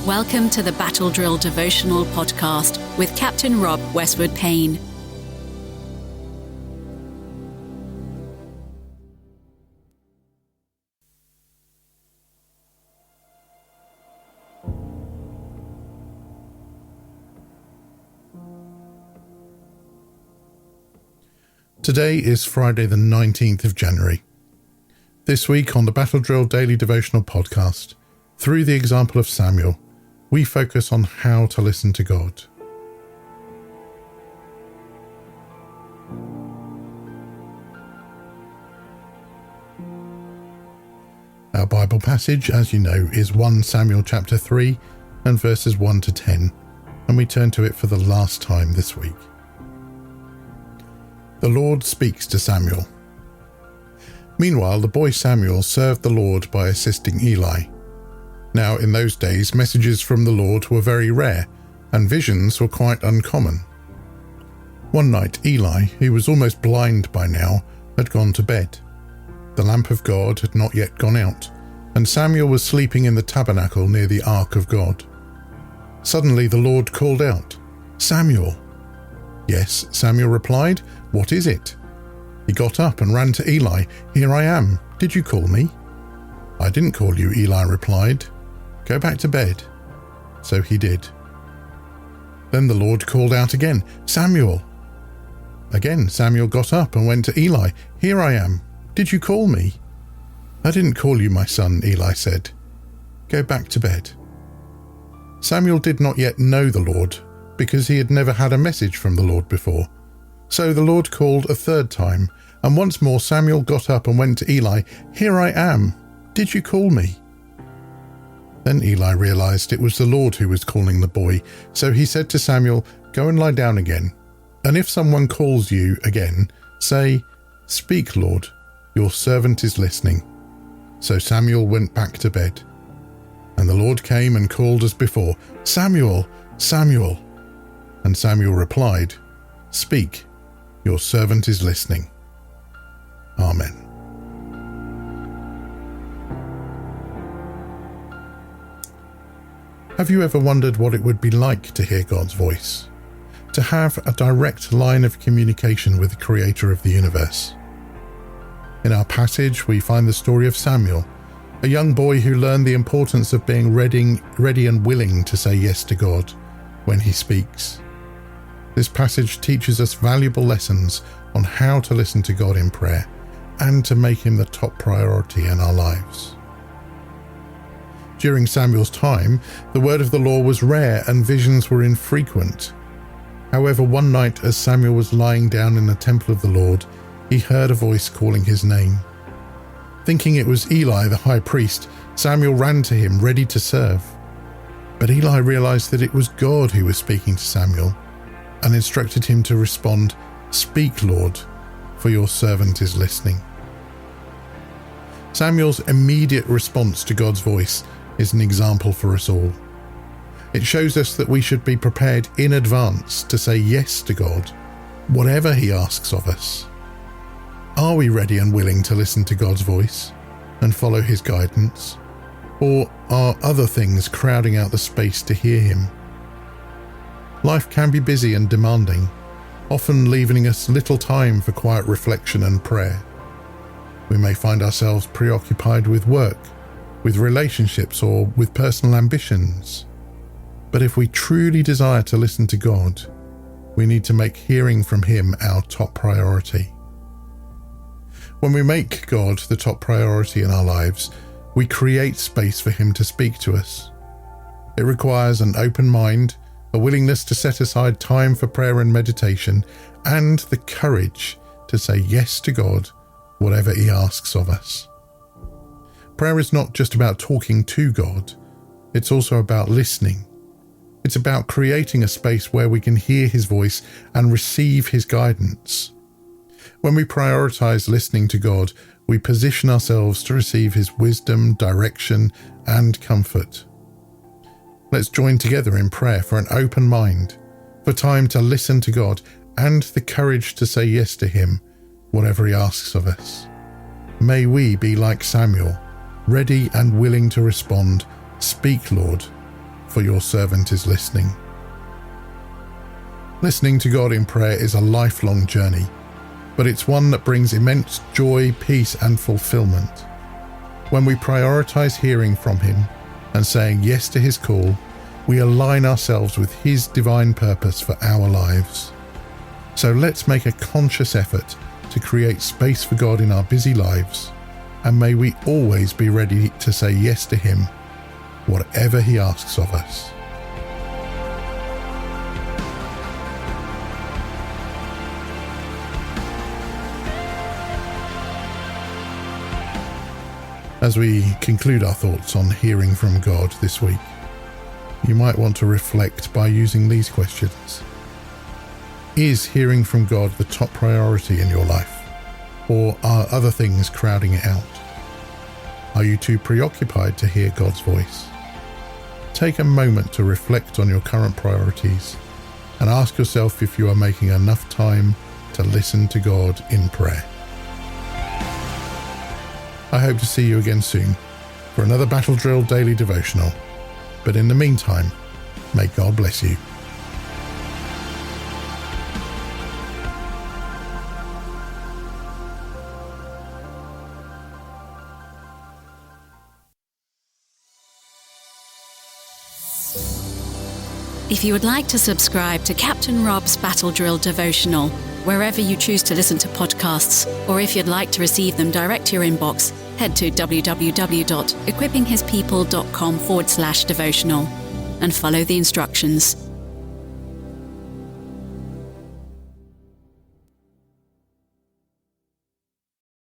Welcome to the Battle Drill Devotional Podcast with Captain Rob Westwood-Payne. Today is Friday the 19th of January. This week on the Battle Drill Daily Devotional Podcast, through the example of Samuel, we focus on how to listen to God. Our Bible passage, as you know, is 1 Samuel chapter 3 and verses 1 to 10, and we turn to it for the last time this week. The Lord speaks to Samuel. Meanwhile, the boy Samuel served the Lord by assisting Eli. Now, in those days, messages from the Lord were very rare, and visions were quite uncommon. One night, Eli, who was almost blind by now, had gone to bed. The lamp of God had not yet gone out, and Samuel was sleeping in the tabernacle near the ark of God. Suddenly the Lord called out, "Samuel." "Yes," Samuel replied. "What is it?" He got up and ran to Eli. "Here I am. Did you call me?" "I didn't call you," Eli replied. "Go back to bed." So he did. Then the Lord called out again, "Samuel." Again Samuel got up and went to Eli. "Here I am. Did you call me?" "I didn't call you, my son," Eli said. "Go back to bed." Samuel did not yet know the Lord, because he had never had a message from the Lord before. So the Lord called a third time, and once more Samuel got up and went to Eli. "Here I am. Did you call me?" Then Eli realized it was the Lord who was calling the boy, so he said to Samuel, "Go and lie down again, and if someone calls you again, say, 'Speak, Lord, your servant is listening.'" So Samuel went back to bed. And the Lord came and called as before, "Samuel, Samuel." And Samuel replied, "Speak, your servant is listening." Amen. Have you ever wondered what it would be like to hear God's voice? To have a direct line of communication with the Creator of the universe? In our passage, we find the story of Samuel, a young boy who learned the importance of being ready and willing to say yes to God when He speaks. This passage teaches us valuable lessons on how to listen to God in prayer and to make Him the top priority in our lives. During Samuel's time, the word of the Lord was rare and visions were infrequent. However, one night as Samuel was lying down in the temple of the Lord, he heard a voice calling his name. Thinking it was Eli, the high priest, Samuel ran to him, ready to serve. But Eli realized that it was God who was speaking to Samuel and instructed him to respond, "Speak, Lord, for your servant is listening." Samuel's immediate response to God's voice is an example for us all. It shows us that we should be prepared in advance to say yes to God, whatever He asks of us. Are we ready and willing to listen to God's voice and follow His guidance? Or are other things crowding out the space to hear Him? Life can be busy and demanding, often leaving us little time for quiet reflection and prayer. We may find ourselves preoccupied with work, with relationships, or with personal ambitions. But if we truly desire to listen to God, we need to make hearing from Him our top priority. When we make God the top priority in our lives, we create space for Him to speak to us. It requires an open mind, a willingness to set aside time for prayer and meditation, and the courage to say yes to God, whatever He asks of us. Prayer is not just about talking to God, it's also about listening. It's about creating a space where we can hear His voice and receive His guidance. When we prioritize listening to God, we position ourselves to receive His wisdom, direction, and comfort. Let's join together in prayer for an open mind, for time to listen to God, and the courage to say yes to Him, whatever He asks of us. May we be like Samuel, ready and willing to respond, "Speak, Lord, for your servant is listening. Listening to God in prayer is a lifelong journey, but it's one that brings immense joy, peace, and fulfillment. When we prioritize hearing from Him and saying yes to His call, we align ourselves with His divine purpose for our lives. So let's make a conscious effort to create space for God in our busy lives, and may we always be ready to say yes to Him, whatever He asks of us. As we conclude our thoughts on hearing from God this week, you might want to reflect by using these questions. Is hearing from God the top priority in your life, or are other things crowding it out? Are you too preoccupied to hear God's voice? Take a moment to reflect on your current priorities and ask yourself if you are making enough time to listen to God in prayer. I hope to see you again soon for another Battle Drill Daily Devotional. But in the meantime, may God bless you. If you would like to subscribe to Captain Rob's Battle Drill Devotional, wherever you choose to listen to podcasts, or if you'd like to receive them direct to your inbox, head to www.equippinghispeople.com/devotional and follow the instructions.